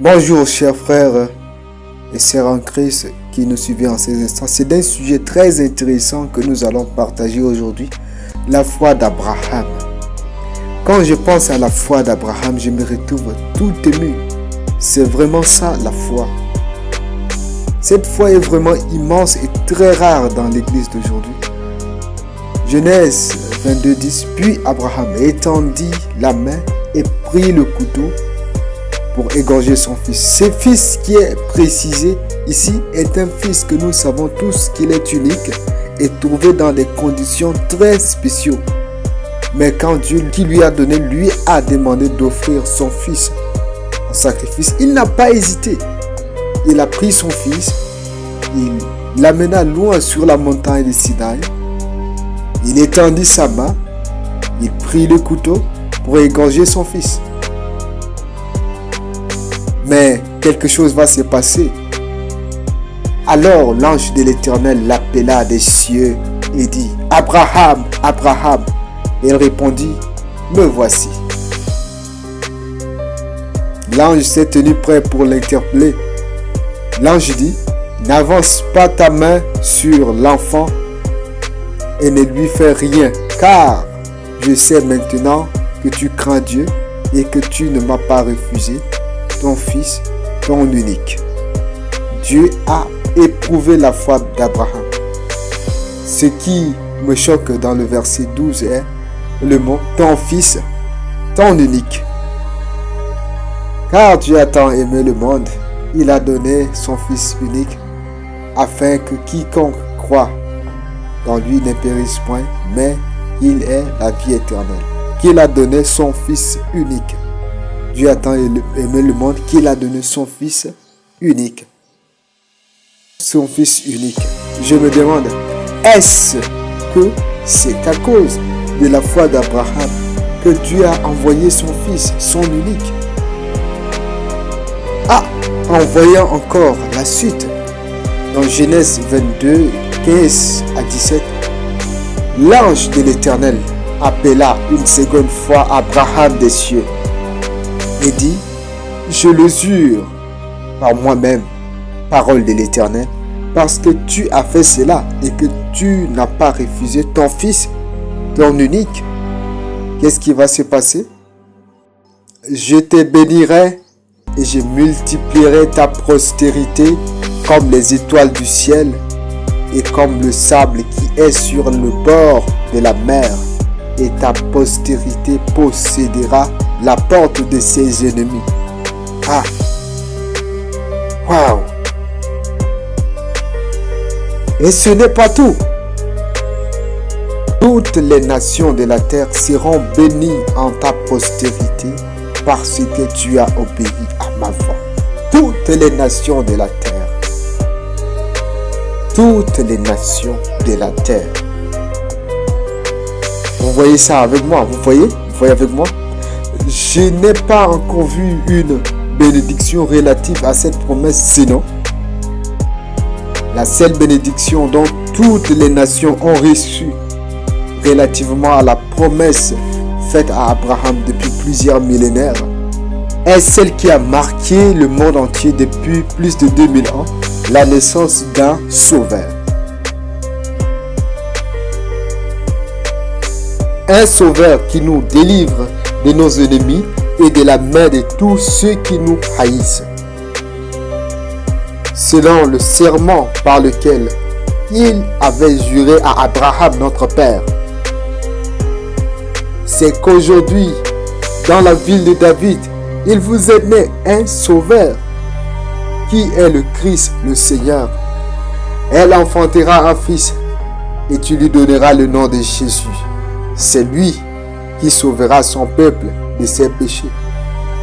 Bonjour chers frères et sœurs en Christ qui nous suivent en ces instants. C'est un sujet très intéressant que nous allons partager aujourd'hui, la foi d'Abraham. Quand je pense à la foi d'Abraham, je me retrouve tout ému. C'est vraiment ça la foi. Cette foi est vraiment immense et très rare dans l'église d'aujourd'hui. Genèse 22:10. Puis Abraham étendit la main et prit le couteau pour égorger son fils. Ce fils qui est précisé ici est un fils que nous savons tous qu'il est unique et trouvé dans des conditions très spéciales. Mais quand Dieu qui lui a donné, lui a demandé d'offrir son fils en sacrifice, il n'a pas hésité. Il a pris son fils, il l'amena loin sur la montagne de Sinaï. Il étendit sa main, il prit le couteau pour égorger son fils. Mais quelque chose va se passer. Alors l'ange de l'Éternel l'appela des cieux et dit: Abraham, Abraham. Il répondit: Me voici. L'ange s'est tenu prêt pour l'interpeller. L'ange dit: N'avance pas ta main sur l'enfant et ne lui fais rien, car je sais maintenant que tu crains Dieu et que tu ne m'as pas refusé ton fils, ton unique. Dieu a éprouvé la foi d'Abraham. Ce qui me choque dans le verset 12 est le mot ton fils, ton unique. Car Dieu a tant aimé le monde, il a donné son fils unique afin que quiconque croit dans lui ne périsse point, mais il ait la vie éternelle. Qu'il a donné son fils unique. Dieu a tant aimé le monde qu'il a donné son fils unique. Son fils unique. Je me demande, est-ce que c'est à cause de la foi d'Abraham que Dieu a envoyé son fils, son unique? En voyant encore la suite, dans Genèse 22, 15 à 17, l'ange de l'Éternel appela une seconde fois Abraham des cieux et dit: Je le jure par moi-même, parole de l'Éternel, parce que tu as fait cela et que tu n'as pas refusé ton fils, ton unique. Qu'est-ce qui va se passer? Je te bénirai et je multiplierai ta postérité comme les étoiles du ciel et comme le sable qui est sur le bord de la mer, et ta postérité possédera la porte de ses ennemis. Waouh! Et ce n'est pas tout. Toutes les nations de la terre seront bénies en ta postérité parce que tu as obéi à ma voix. Toutes les nations de la terre. Toutes les nations de la terre. Vous voyez ça avec moi? Vous voyez avec moi? Je n'ai pas encore vu une bénédiction relative à cette promesse, sinon la seule bénédiction dont toutes les nations ont reçu relativement à la promesse faite à Abraham depuis plusieurs millénaires est celle qui a marqué le monde entier depuis plus de 2000 ans, la naissance d'un sauveur. Un sauveur qui nous délivre de nos ennemis et de la main de tous ceux qui nous haïssent. Selon le serment par lequel il avait juré à Abraham notre père. C'est qu'aujourd'hui, dans la ville de David, il vous est né un sauveur, qui est le Christ, le Seigneur. Elle enfantera un fils, et tu lui donneras le nom de Jésus. C'est lui qui sauvera son peuple de ses péchés.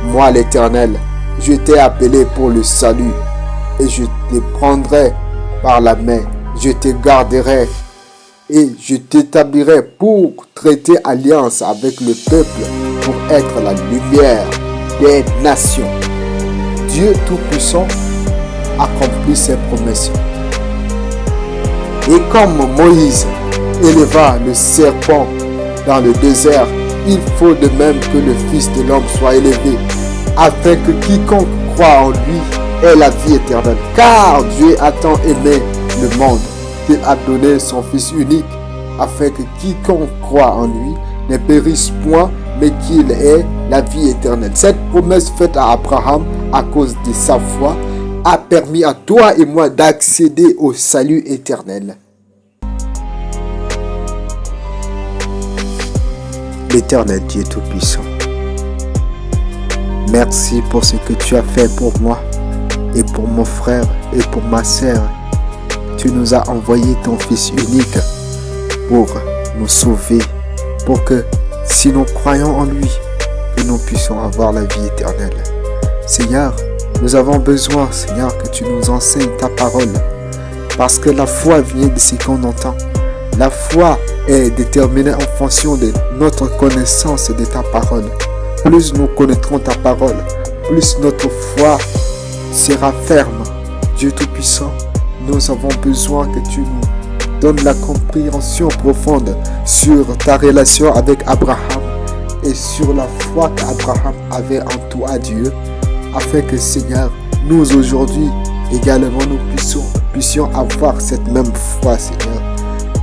Moi, l'Éternel, je t'ai appelé pour le salut, et je te prendrai par la main, je te garderai, et je t'établirai pour traiter alliance avec le peuple, pour être la lumière des nations. Dieu Tout-Puissant accomplit ses promesses. Et comme Moïse éleva le serpent dans le désert, il faut de même que le Fils de l'homme soit élevé, afin que quiconque croit en lui ait la vie éternelle. Car Dieu a tant aimé le monde qu'il a donné son Fils unique, afin que quiconque croit en lui ne périsse point, mais qu'il ait la vie éternelle. Cette promesse faite à Abraham à cause de sa foi a permis à toi et moi d'accéder au salut éternel. L'Éternel Dieu Tout-Puissant, merci pour ce que tu as fait pour moi et pour mon frère et pour ma sœur. Tu nous as envoyé ton Fils unique pour nous sauver, pour que si nous croyons en lui, que nous puissions avoir la vie éternelle. Seigneur, nous avons besoin, Seigneur, que tu nous enseignes ta parole, parce que la foi vient de ce qu'on entend. La foi est déterminée en fonction de notre connaissance de ta parole. Plus nous connaîtrons ta parole, plus notre foi sera ferme. Dieu Tout-Puissant, nous avons besoin que tu nous donnes la compréhension profonde sur ta relation avec Abraham et sur la foi qu'Abraham avait en toi, Dieu, afin que, Seigneur, nous aujourd'hui également nous puissions avoir cette même foi, Seigneur.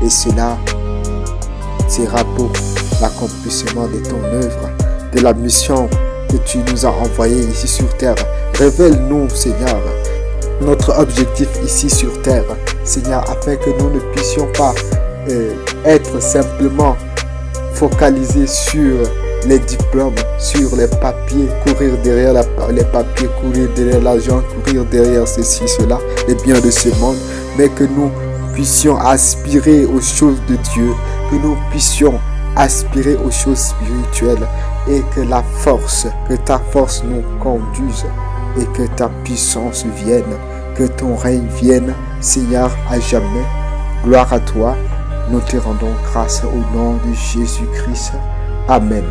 Et cela sera pour l'accomplissement de ton œuvre, de la mission que tu nous as envoyée ici sur terre. Révèle-nous, Seigneur, notre objectif ici sur terre, Seigneur, afin que nous ne puissions pas être simplement focalisés sur les diplômes, sur les papiers, courir derrière les papiers, courir derrière l'argent, courir derrière ceci, cela, les biens de ce monde, mais que nous puissions aspirer aux choses de Dieu, que nous puissions aspirer aux choses spirituelles et que ta force nous conduise et que ta puissance vienne, que ton règne vienne, Seigneur, à jamais. Gloire à toi, nous te rendons grâce au nom de Jésus-Christ. Amen.